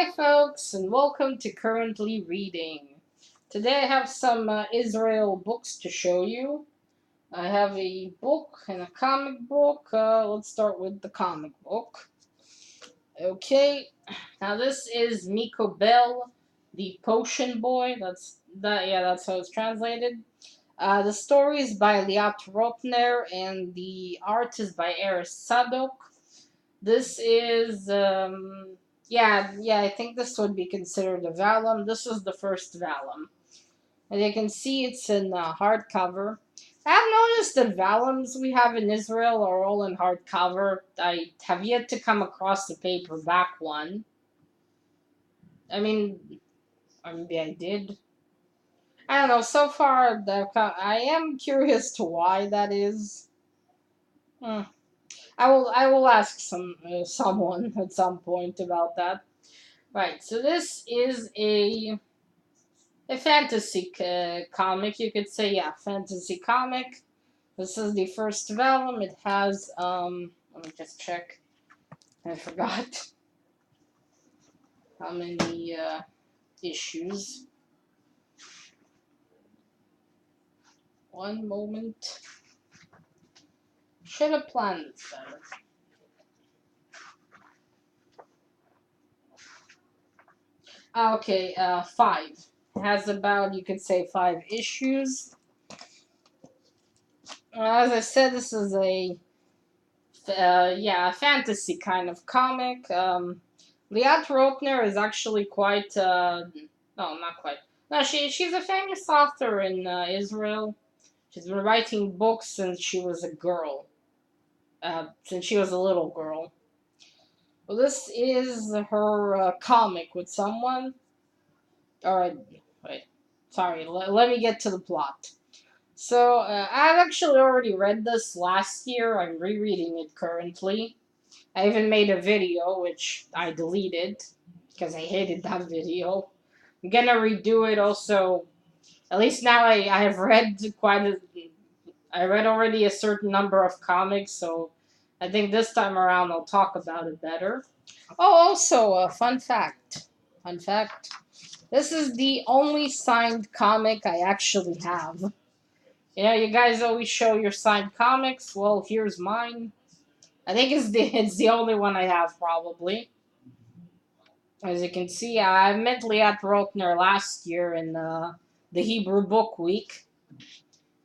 Hi, folks, and welcome to Currently Reading. Today I have some Israel books to show you. I have a book and a comic book. Let's start with the comic book. Okay, now this is Miko Bell, the Potion Boy. That's how it's translated. The story is by Liat Rotner, and the art is by Eris Sadok. This is I think this would be considered a vellum. This is the first vellum. As you can see, it's in hardcover. I've noticed the vellums we have in Israel are all in hardcover. I have yet to come across the paperback one. I mean, or maybe I did. I don't know. So far, I am curious to why that is. Hmm. I will ask someone at some point about that. Right, so this is a fantasy comic, you could say, yeah, fantasy comic. This is the first vellum. It has, let me just check. I forgot how many issues. One moment. Should have planned this better. Okay, 5. It has about, you could say, 5 issues. As I said, this is a fantasy kind of comic. Liat Rotner is actually quite, no, not quite. No, she's a famous author in Israel. She's been writing books since she was a girl, since she was a little girl. Well, this is her comic with someone. Alright, wait, sorry, let me get to the plot. So, I've actually already read this last year. I'm rereading it currently. I even made a video, which I deleted because I hated that video. I'm gonna redo it also. At least now I have read I read already a certain number of comics, so I think this time around I'll talk about it better. Oh, also, a fun fact. Fun fact. This is the only signed comic I actually have. You know, you guys always show your signed comics. Well, here's mine. I think it's the only one I have, probably. As you can see, I met Liat Rotner last year in the Hebrew Book Week,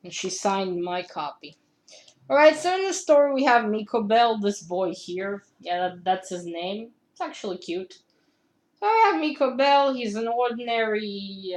and she signed my copy. Alright, so in the story we have Miko Bell, this boy here. Yeah, that's his name. It's actually cute. So I have Miko Bell. He's an ordinary,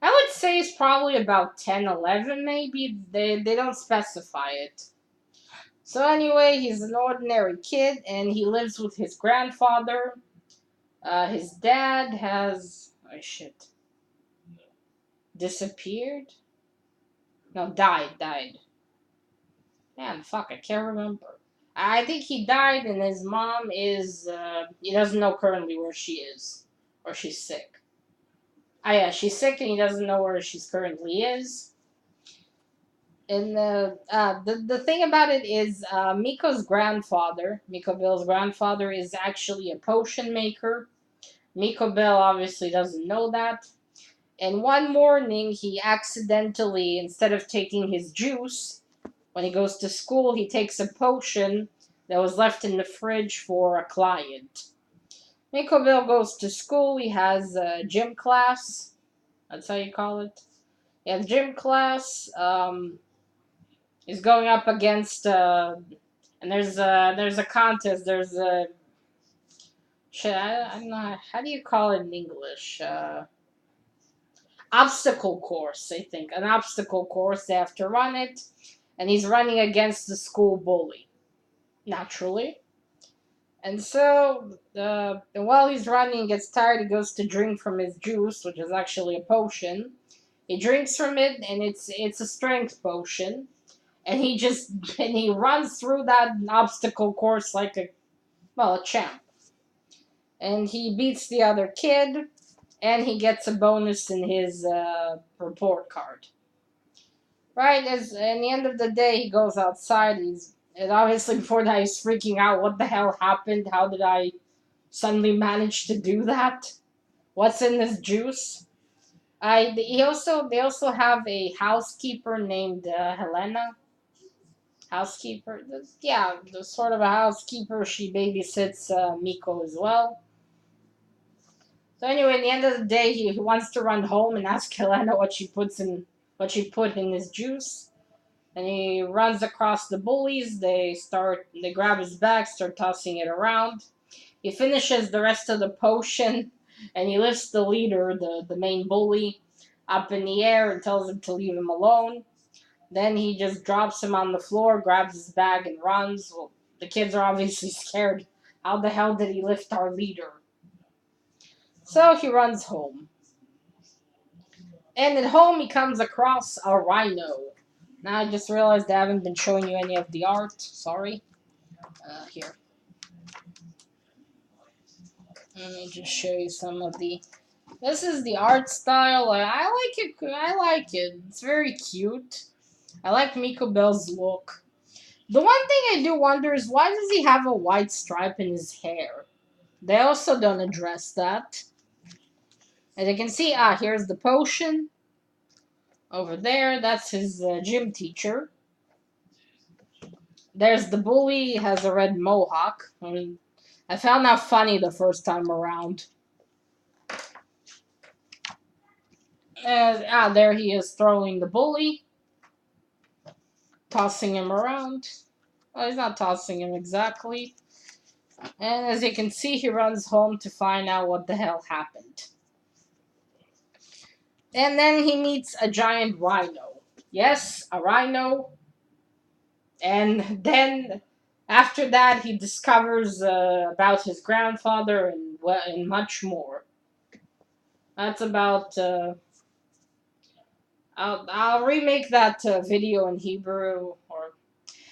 I would say he's probably about 10, 11, maybe. They don't specify it. So anyway, he's an ordinary kid, and he lives with his grandfather. His dad has, oh shit, disappeared? No, died. Man, fuck, I can't remember. I think he died, and his mom is, he doesn't know currently where she is. Or she's sick. Ah, yeah, she's sick, and he doesn't know where she's currently is. And the thing about it is, Miko Bell's grandfather, is actually a potion maker. Miko Bell obviously doesn't know that. And one morning, he accidentally, instead of taking his juice, when he goes to school, he takes a potion that was left in the fridge for a client. Miko Bell goes to school. He has a gym class. That's how you call it. He has gym class. He's going up against, and there's a contest. There's a, shit, I don't know, how do you call it in English? Obstacle course, I think. An obstacle course. They have to run it. And he's running against the school bully. Naturally. And so, while he's running, he gets tired. He goes to drink from his juice, which is actually a potion. He drinks from it, and it's a strength potion. And he runs through that obstacle course like a champ. And he beats the other kid, and he gets a bonus in his report card. Right, as in the end of the day, he goes outside. And obviously before that, he's freaking out. What the hell happened? How did I suddenly managed to do that? What's in this juice? They also have a housekeeper named Helena. Housekeeper, yeah, the sort of a housekeeper. She babysits Miko as well. So anyway, at the end of the day, he wants to run home and ask Helena what she put in his juice. And he runs across the bullies. They grab his bag, start tossing it around. He finishes the rest of the potion, and he lifts the leader, the main bully, up in the air and tells him to leave him alone. Then he just drops him on the floor, grabs his bag, and runs. Well, the kids are obviously scared. How the hell did he lift our leader? So he runs home. And at home, he comes across a rhino. Now I just realized I haven't been showing you any of the art. Sorry. Here. Let me just show you some of the. This is the art style. I like it. I like it. It's very cute. I like Miko Bell's look. The one thing I do wonder is why does he have a white stripe in his hair? They also don't address that. As you can see, here's the potion. Over there, that's his gym teacher. There's the bully, he has a red mohawk. I found that funny the first time around. There he is throwing the bully. Tossing him around. Well, he's not tossing him exactly. And as you can see, he runs home to find out what the hell happened. And then he meets a giant rhino. Yes, a rhino. And then after that, he discovers about his grandfather and much more. That's about. I'll remake that video in Hebrew, or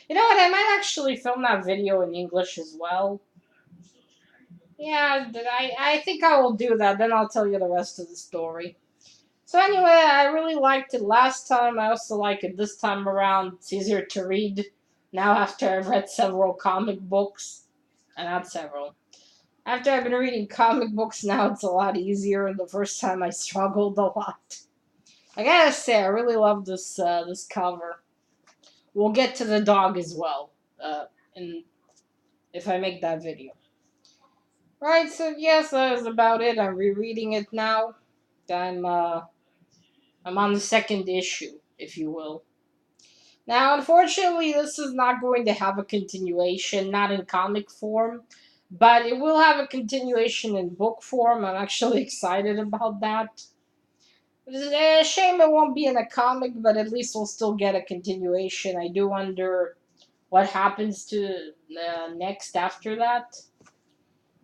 you know what? I might actually film that video in English as well. Yeah, I think I will do that. Then I'll tell you the rest of the story. So anyway, I really liked it last time. I also like it this time around. It's easier to read now after I've read several comic books. Not several. After I've been reading comic books now, it's a lot easier. The first time I struggled a lot. I gotta say, I really love this cover. We'll get to the dog as well, and if I make that video. Right, so yes, that is about it. I'm rereading it now. I'm uh, I'm on the second issue, if you will. Now, unfortunately, this is not going to have a continuation, not in comic form, but it will have a continuation in book form. I'm actually excited about that. It's a shame it won't be in a comic, but at least we'll still get a continuation. I do wonder what happens to next after that.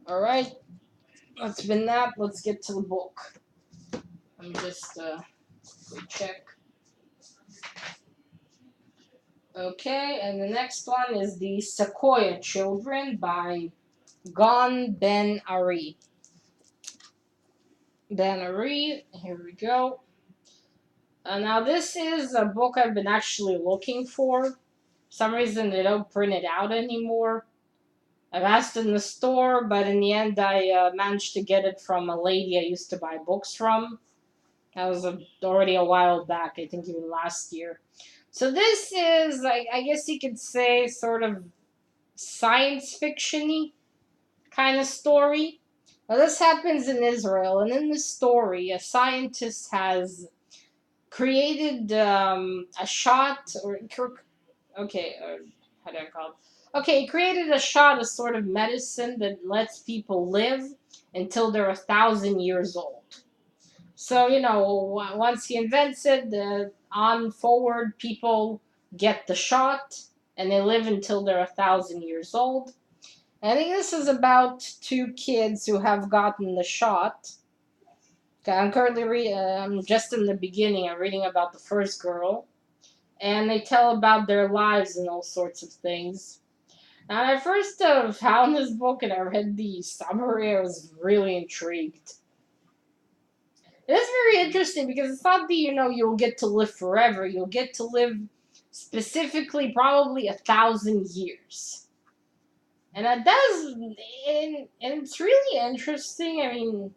Alright, that's been that. Let's get to the book. Let me just check. Okay, and the next one is The Sequoia Children by Gon Ben Ari. Ben Ari, here we go. Now, this is a book I've been actually looking for. For some reason, they don't print it out anymore. I've asked in the store, but in the end, I managed to get it from a lady I used to buy books from. That was already a while back, I think even last year. So this is, I guess you could say, sort of science fiction-y kind of story. Now this happens in Israel, and in this story, a scientist has created a shot, okay, how do I call it? Okay, he created a shot, a sort of medicine that lets people live until they're 1,000 years old. So, you know, once he invents it, on forward, people get the shot and they live until they're 1,000 years old. And I think this is about two kids who have gotten the shot. Okay, I'm currently I'm just in the beginning. I'm reading about the first girl, and they tell about their lives and all sorts of things. Now, when I first found this book and I read the summary, I was really intrigued. It is very interesting because it's not that you'll get to live forever. You'll get to live specifically probably 1,000 years. And that does, and it's really interesting. I mean,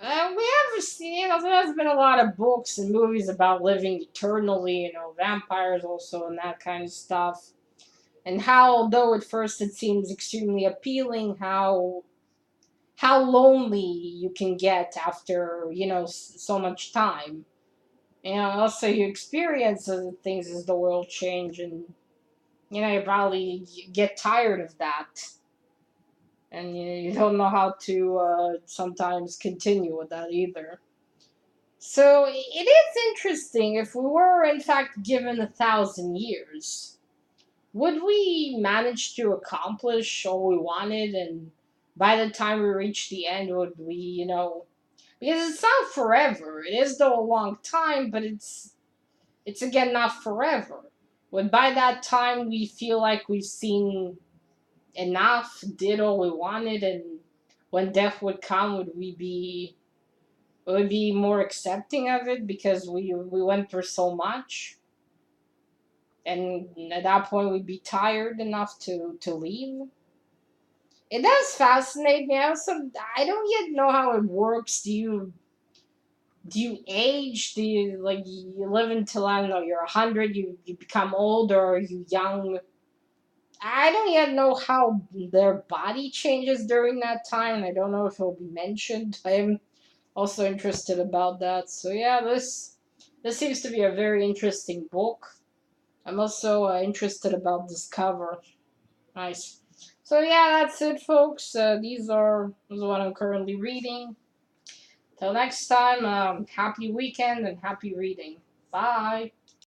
we have seen, there's been a lot of books and movies about living eternally, vampires also and that kind of stuff. And how, although at first it seems extremely appealing, how lonely you can get after, so much time. Also you experience things as the world change, and, you probably get tired of that. And you don't know how to sometimes continue with that either. So it is interesting if we were in fact given 1,000 years, would we manage to accomplish all we wanted? And by the time we reach the end, would we, because it's not forever. It is though a long time, but it's again not forever. Would by that time we feel like we've seen enough, did all we wanted, and when death would come, would be more accepting of it because we went through so much, and at that point we'd be tired enough to leave. It does fascinate me. I don't yet know how it works. Do you age? Do you like you live until, I don't know, you're 100? You become old, or are you young? I don't yet know how their body changes during that time. I don't know if it'll be mentioned. I am also interested about that. So yeah, this seems to be a very interesting book. I'm also interested about this cover. Nice. So yeah, that's it, folks. These are what I'm currently reading. Till next time, happy weekend and happy reading. Bye.